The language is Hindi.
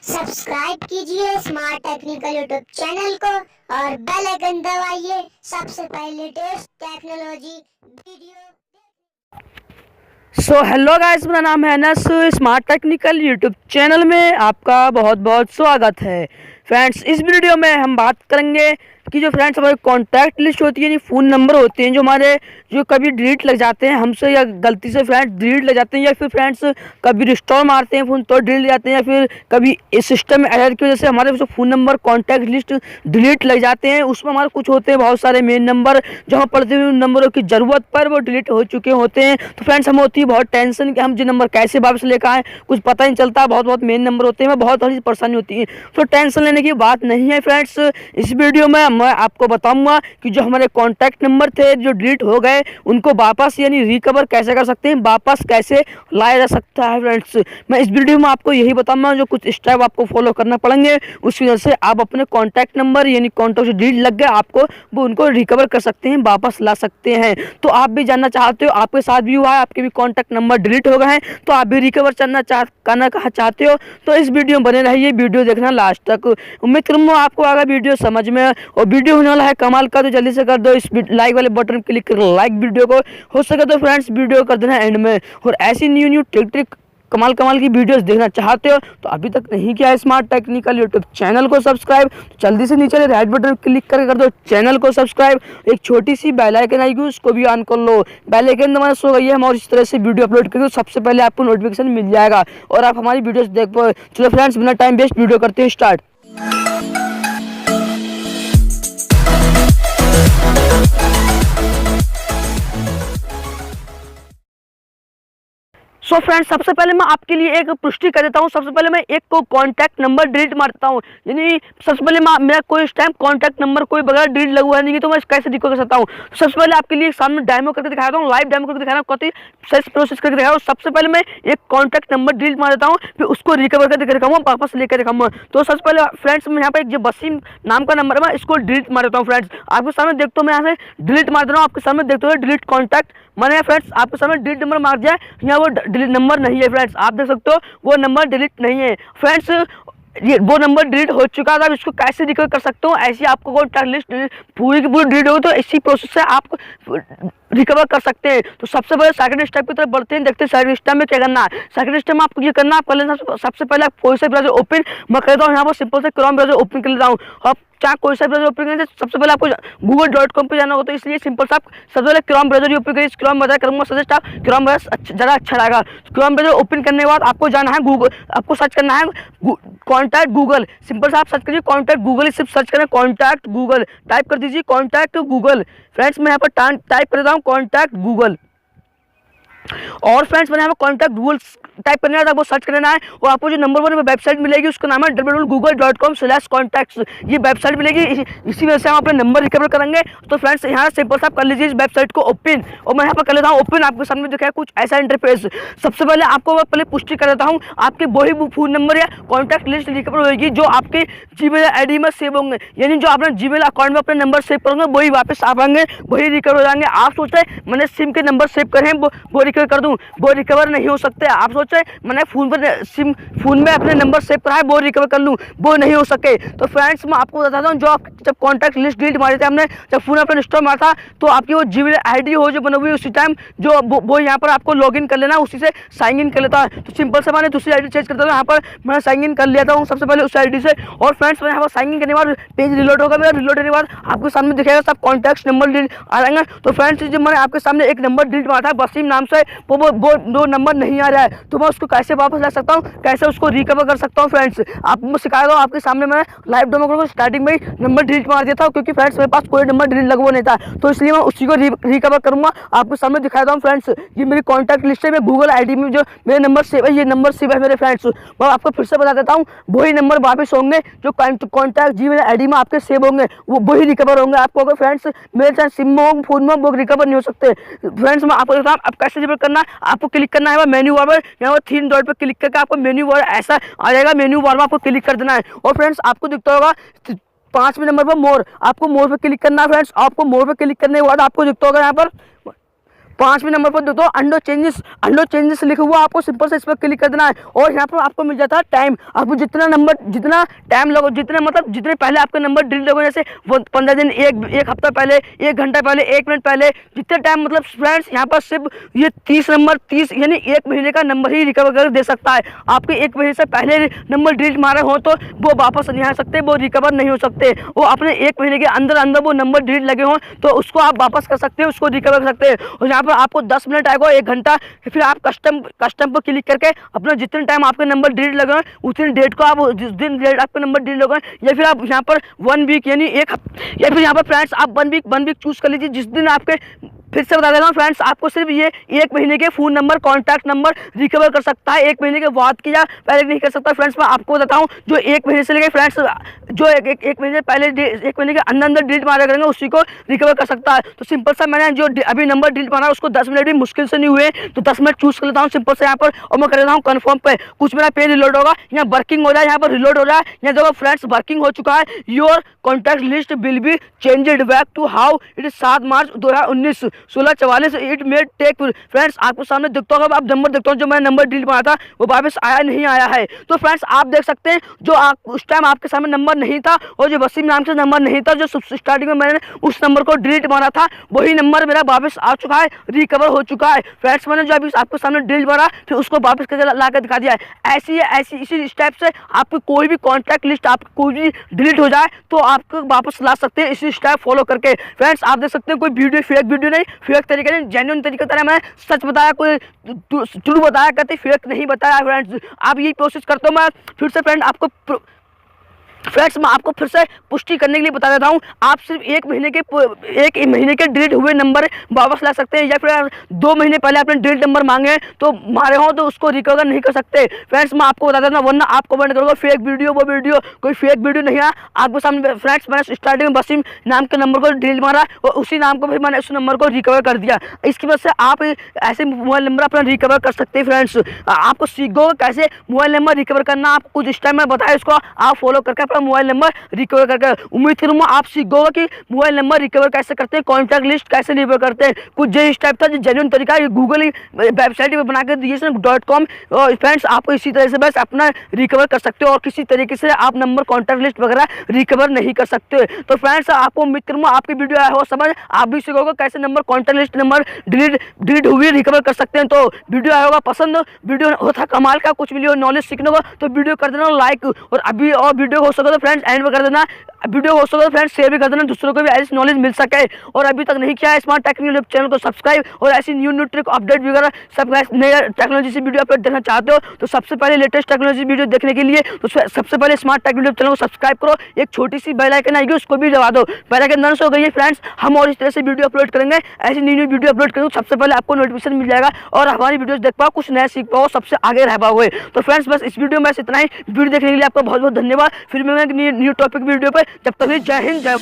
सब्सक्राइब कीजिए स्मार्ट टेक्निकल यूट्यूब चैनल को और बेल आइकन दबाइए सबसे पहले latest technology video. Hello guys, मेरा नाम है Anas. Smart technical YouTube channel में आपका बहुत बहुत स्वागत है। फ्रेंड्स, इस वीडियो में हम बात करेंगे कि जो फ्रेंड्स हमारे कॉन्टैक्ट लिस्ट होती है, यानी फ़ोन नंबर होते हैं जो हमारे जो कभी डिलीट लग जाते हैं हमसे, या गलती से फ्रेंड्स डिलीट लग जाते हैं, या फिर फ्रेंड्स कभी रिस्टोर मारते हैं फ़ोन तो डिलीट जाते हैं, या फिर कभी इस सिस्टम में एरर की वजह से हमारे जो phone number contact list delete लग जाते हैं। उसमें हमारे कुछ होते हैं बहुत सारे मेन नंबर, जो हम पढ़ते हुए उन नंबरों की ज़रूरत पर वो डिलीट हो चुके होते हैं। तो फ्रेंड्स हमें होती है बहुत टेंशन कि हम जो नंबर कैसे वापस लेकर आएँ, कुछ पता नहीं चलता। बहुत मेन नंबर होते हैं, बहुत सारी परेशानी होती है। तो टेंशन लेने की बात नहीं है फ्रेंड्स। इस वीडियो में मैं आपको बताऊंगा कि जो हमारे कॉन्टैक्ट नंबर थे जो डिलीट हो गए, उनको वापस यानी रिकवर कैसे कर सकते हैं, वापस कैसे लाया जा सकता है। फ्रेंड्स, मैं इस वीडियो में आपको यही बताऊंगा, जो कुछ स्टेप आपको फॉलो करना पड़ेंगे, उसकी वजह से आप अपने कॉन्टैक्ट नंबर यानी कॉन्टैक्ट जो डिलीट लग गए आपको, वो उनको रिकवर कर सकते हैं, वापस ला सकते हैं। तो आप भी जानना चाहते हो, आपके साथ भी हुआ है, आपके भी कॉन्टैक्ट नंबर डिलीट हो गए हैं, तो आप भी रिकवर करना चाहते हो, तो इस वीडियो में बने रहिए, वीडियो देखना लास्ट तक। उम्मीद करूँगा आपको आगे वीडियो समझ में, और वीडियो होने वाला है कमाल का, तो जल्दी से कर दो इस लाइक वाले बटन पर क्लिक कर लाइक वीडियो को। हो सके तो फ्रेंड्स वीडियो कर देना एंड में। और ऐसी न्यू टिक कमाल की वीडियोस देखना चाहते हो तो अभी तक नहीं किया है स्मार्ट टेक्निकल यूट्यूब चैनल को सब्सक्राइब, तो जल्दी से नीचे रेड बटन क्लिक करके कर दो चैनल को सब्सक्राइब। एक छोटी सी बेल आइकन आएगी, उसको भी ऑन कर लो। बेल आइकन दबाना सो गई है हम, और इस तरह से वीडियो अपलोड करेंगे तो सबसे पहले आपको नोटिफिकेशन मिल जाएगा और आप हमारी वीडियोस देख पाओ। चलो फ्रेंड्स, बिना टाइम वेस्ट वीडियो करते हैं स्टार्ट। सो फ्रेंड्स, सबसे पहले मैं आपके लिए एक पुष्टि कर देता हूँ। सबसे पहले मैं एक को कॉन्टैक्ट नंबर डिलीट मार देता हूँ, यानी सबसे पहले मेरा कोई इस टाइम कॉन्टैक्ट नंबर कोई बगैर डिलीट लगा हुआ नहीं है, तो मैं कैसे डिलीट कर सकता हूँ। सबसे पहले आपके लिए सामने डेमो करके दिखाता हूँ, लाइव डेमो करके दिखाना कति सही प्रोसेस करके दिखाऊँ। सबसे पहले मैं एक कॉन्टैक्ट नंबर डिलीट मार देता हूँ, फिर उसको रिकवर करके दिखाऊंगा, वापस लेकर दिखाऊंगा। तो सबसे पहले फ्रेंड्स मैं यहाँ पर एक जो वसीम नाम का नंबर है, मैं इसको डिलीट मार देता हूँ। फ्रेंड्स आपके सामने देखते हो, मैं यहाँ से डिलीट मार दे रहा हूँ, आपके सामने देखते हो डिलीट कॉन्टैक्ट मैंने फ्रेंड्स आपके सामने डिलीट नंबर मार दिया है। यहाँ वो डिलीट नंबर नहीं है फ्रेंड्स, आप देख सकते हो वो नंबर डिलीट नहीं है। फ्रेंड्स ये वो नंबर डिलीट हो चुका था, अब इसको कैसे रिकवर कर सकते हो। ऐसी आपको कॉन्टैक्ट लिस्ट पूरी की पूरी डिलीट होगी, तो इसी प्रोसेस से आप रिकवर कर सकते हैं। तो सबसे पहले सेकंड स्टेप की तरफ बढ़ते हैं, देखते हैं सेकंड स्टेप में क्या करना है। सेकंड स्टेप में आपको ये करना है, आप कर लेना सबसे पहले आप कोई सा ब्राउज़र ओपन, मैं करता हूँ यहाँ पर सिंपल से क्रोम ब्राउज़र ओपन कर लेता हूँ। अब चाहे कोई सा ब्राउज़र ओपन करें, सबसे पहले आपको google.com पे जाना होता है, इसलिए सिंपल सा आप सबसे पहले क्रोम ब्राउज़र ओपन करिए। क्रोम ब्राउज़र करूँगा सजेस्ट, आप क्रोम ब्राउज़र ज़्यादा अच्छा रहेगा। क्रोम ब्राउज़र ओपन करने के बाद आपको जाना है गूगल, आपको सर्च करना है कॉन्टैक्ट गूगल। सिंपल से आप सर्च करिए कॉन्टैक्ट गूगल, सिर्फ सर्च करें कॉन्टैक्ट गूगल, टाइप कर दीजिए कॉन्टैक्ट गूगल। फ्रेंड्स मैं यहाँ पर टाइप कर देता हूँ कॉन्टैक्ट गूगल, और फ्रेंड्स मैंने यहाँ पर कॉन्टैक्ट गूगल टाइप करना है, आपको सर्च करना है, और आपको जो नंबर 1 वेबसाइट मिलेगी उसका नाम है www.google.com/contacts। ये वेबसाइट मिलेगी, इसी वजह से हम अपने नंबर रिकवर करेंगे। तो फ्रेंड्स यहाँ सिंपल से आप कर लीजिए इस वेबसाइट को ओपन, और मैं यहाँ पर कर लेता हूँ ओपन। आपके सामने दिखा है कुछ ऐसा इंटरफेस। सबसे पहले आपको मैं पहले पुष्टि कर देता हूँ, आपके वही फ़ोन नंबर या कॉन्टैक्ट लिस्ट रिकवर होगी जो आपके जीमेल आईडी में सेव होंगे, यानी जो आपने जीमेल अकाउंट में अपने नंबर सेव करोगे वही वापस आ पाएंगे, वही रिकवर हो जाएंगे। आप सोचे मैंने सिम के नंबर सेव करे हैं वो रिकवर कर दूँ, वो रिकवर नहीं हो सकते। आप सोचे मैंने फोन में अपने नंबर सेव करा है वो रिकवर कर लूँ, वो नहीं हो सके। तो फ्रेंड्स मैं आपको बताता हूँ, जो आप जब कॉन्टैक्ट लिस्ट डिलीट मारे थे हमने, जब फोन अपने इंस्टॉल मारा था, तो आपकी वो जीमेल आईडी हो जो बनी हुई उसी टाइम जो वो यहाँ पर आपको लॉगिन कर लेना, उसी से साइन इन कर लेता है। तो सिंपल से मैंने दूसरी आईडी चेंज करता हूँ, यहाँ पर मैं साइन इन कर लेता हूँ सबसे पहले उस आईडी से। और फ्रेंड्स मैं यहाँ पर साइन इन करने के बाद पेज रिलोड होगा, मेरा रिलोड होने के बाद आपके सामने दिखेगा सब कॉन्टैक्ट नंबर डिलीट आ जाएंगे। तो फ्रेंड्स जब मैंने आपके सामने एक नंबर डिलीट मारा था वसीम नाम से, वो नंबर नहीं आ रहा है, तो मैं उसको कैसे वापस ला सकता हूँ, कैसे उसको रिकवर कर सकता हूँ। फ्रेंड्स आपको सिखा रहा हूँ, आपके सामने मैं लाइव डेमो को स्टार्टिंग में ही नंबर डिलीट मार दिया था, क्योंकि फ्रेंड्स मेरे पास कोई नंबर डिलीट लगा हुआ नहीं था, तो इसलिए मैं उसी को रिकवर करूँगा। आपके सामने दिखाता हूँ फ्रेंड्स, ये मेरी कॉन्टैक्ट लिस्ट है, मैं गूगल आईडी में जो मेरे नंबर सेव है, ये नंबर सेव है मेरे फ्रेंड्स। मैं आपको फिर से बता देता हूँ, वही नंबर वापस होंगे जो कॉन्टैक्ट जीमेल आईडी में आपके सेव होंगे, वो वही रिकवर होंगे। आपको अगर फ्रेंड्स मेरे चाहे सिम में हो फोन में वो रिकवर नहीं हो सकते। फ्रेंड्स मैं आपको बताता हूँ आप कैसे रिकवर करना। आपको क्लिक करना है मेन्यू बार पर, यहाँ पर 3 डॉट पर क्लिक करके आपको मेन्यू बार ऐसा आ जाएगा, मेन्यू बार में आपको क्लिक कर देना है। और फ्रेंड्स आपको दिखता होगा 5वें नंबर पर मोर, आपको मोर पे क्लिक करना है। फ्रेंड्स आपको मोर पे क्लिक करने के बाद आपको दिखता होगा यहाँ पर 5वें नंबर पर दोस्तों अंडो चेंजेस लिखा हुआ, आपको सिंपल से इस पर क्लिक कर देना है और यहाँ पर आपको मिल जाता है टाइम। आपको जितना टाइम लगो, जितने पहले आपका नंबर डिलीट लगो, जैसे 15 दिन, एक हफ्ता पहले, 1 घंटा पहले, 1 मिनट पहले, जितने टाइम, मतलब फ्रेंड्स यहाँ पर सिर्फ ये 30 यानी 1 महीने का नंबर ही रिकवर कर दे सकता है। आपके 1 महीने से पहले नंबर डिलीट मारे हो तो वो वापस नहीं आ सकते, वो रिकवर नहीं हो सकते। वो अपने 1 महीने के अंदर वो नंबर डिलीट लगे हों तो उसको आप वापस कर सकते हैं, उसको रिकवर कर सकते हैं। और यहाँ पर आपको 10 मिनट आएगा, 1 घंटा, फिर आप कस्टम पर क्लिक करके अपना जितने टाइम आपके नंबर डिलीट लगे हैं उतनी डेट को आप, जिस दिन डेट आपके नंबर डिलीट लगे, या फिर आप यहाँ पर 1 वीक यानी 1 हफ्ता, या फिर यहाँ पर फ्रेंड्स आप 1 वीक चूज कर लीजिए जिस दिन आपके, फिर से बता दे रहा हूँ फ्रेंड्स, आपको सिर्फ ये 1 महीने के phone number, contact number recover कर सकता है। 1 महीने के बाद की या पहले नहीं कर सकता। फ्रेंड्स मैं आपको बताता हूँ, जो 1 महीने से लेकर फ्रेंड्स जो एक महीने पहले, 1 महीने के अंदर डिलीट मारा करेंगे उसी को रिकवर कर सकता है। तो सिंपल सा मैंने जो अभी नंबर डिलीट मारा उसको 10 मिनट भी मुश्किल से नहीं हुए, तो 10 मिनट चूज कर लेता हूँ सिंपल से यहाँ पर, और मैं कर लेता हूँ कन्फर्म पे। कुछ मेरा पेज रिलोड होगा, यहाँ वर्किंग हो रहा है, यहाँ पर रिलोड हो रहा है, यहाँ देखो फ्रेंड्स वर्किंग हो चुका है। Your contact list will be changed back to how it is 7 March 2019 16:44 it may take. Friends आपको सामने दिखता होगा, आप नंबर देखता हूँ, जो मैंने नंबर डिलीट मारा था वो वापस आया नहीं आया है। तो फ्रेंड्स आप देख सकते हैं, जो उस टाइम आपके सामने नंबर नहीं था और जो वसीम नाम से नंबर नहीं था, जो स्टार्टिंग में मैंने उस नंबर को डिलीट मारा था, वही नंबर मेरा वापस आ चुका है, रिकवर हो चुका है। फ्रेंड्स मैंने जो अभी आपके सामने डिलीट मारा फिर उसको वापस करके ला कर दिखा दिया है। ऐसी इसी स्टेप से आपकी कोई भी कॉन्टैक्ट लिस्ट आपकी कोई भी डिलीट हो जाए तो आपको वापस ला सकते हैं, इसी स्टेप फॉलो करके। फ्रेंड्स आप देख सकते हैं, कोई वीडियो फेक वीडियो नहीं, फेक तरीके नहीं, जेन्युइन तरीके तरह मैं सच बताया, कोई झूठ बताया करते, फेक नहीं बताया। फ्रेंड्स आप यही कोशिश करते हो। मैं फिर से फ्रेंड आपको फ्रेंड्स मैं आपको फिर से पुष्टि करने के लिए बता देता हूँ, आप सिर्फ 1 महीने के डिलीट हुए नंबर वापस ला सकते हैं, या फिर 2 महीने पहले आपने डिलीट नंबर मांगे तो मारे हो तो उसको रिकवर नहीं कर सकते। फ्रेंड्स मैं आपको बता देता हूँ, वरना आप कमेंट करोगे फेक वीडियो, वो वीडियो, कोई फेक वीडियो नहीं है आपके सामने। फ्रेंड्स मैंने स्टार्टिंग में वसीम नाम के नंबर को डिलीट मारा और उसी नाम को फिर मैंने उस नंबर को रिकवर कर दिया। इसकी वजह से आप ऐसे मोबाइल नंबर अपना रिकवर कर सकते हैं। फ्रेंड्स आपको सीखोगे कैसे मोबाइल नंबर रिकवर करना, आपको कुछ इस टाइम में बताया, इसको आप फॉलो करके अपना मोबाइल नंबर रिकवर करके, उम्मीद करूंगा आप सीखोगे कि मोबाइल नंबर रिकवर कैसे करते हैं, कॉन्टैक्ट लिस्ट कैसे रिकवर करते हैं। कुछ जो इस टाइप था, जो जेन्युइन तरीका है, गूगल वेबसाइट पर बना के दिए .com। और फ्रेंड्स आपको इसी तरह से बस अपना रिकवर कर सकते हो और किसी तरीके से आप नंबर, कॉन्टैक्ट लिस्ट वगैरह रिकवर नहीं कर सकते। तो फ्रेंड्स आपको उम्मीद करूंगा आपकी वीडियो आया हो समझ, आप भी सीखोगे कैसे number, contact list number delete हुए रिकवर कर सकते हैं। तो वीडियो आया होगा पसंद, वीडियो होता कमाल का, कुछ मिली हो नॉलेज सीखने को तो वीडियो कर देना लाइक, और अभी और वीडियो हो सके तो फ्रेंड्स एंड में कर देना, वीडियो हो सके तो फ्रेंड्स शेयर भी कर देना, दूसरों को भी ऐसी नॉलेज मिल सके। और अभी तक नहीं किया है स्मार्ट टेक्निकल चैनल को सब्सक्राइब, और ऐसी न्यू ट्रिक अपडेट वगैरह सब नए टेक्नोलॉजी से वीडियो अपलोड देखना चाहते हो तो सबसे पहले लेटेस्ट टेक्नोलॉजी वीडियो देखने के लिए तो सबसे पहले स्मार्ट टेक्निकल चैनल को सब्सक्राइब करो, एक छोटी सी बेल आइकन आएगी उसको भी दबा दो। बेल आइकन दर्ज हो गई है फ्रेंड्स, हम और इस तरह से वीडियो अपलोड करेंगे, ऐसी न्यू वीडियो अपलोड करेंगे सबसे पहले आपको नोटिफिकेशन मिल जाएगा और हमारी वीडियोस देख पाओ, कुछ नया सीख पाओ, सबसे आगे रह पाओगे। तो फ्रेंड्स बस इस वीडियो में इतना ही, वीडियो देखने के लिए आपका बहुत बहुत धन्यवाद। फिर मैं न्यू टॉपिक वीडियो पर, जब तक जय हिंद जय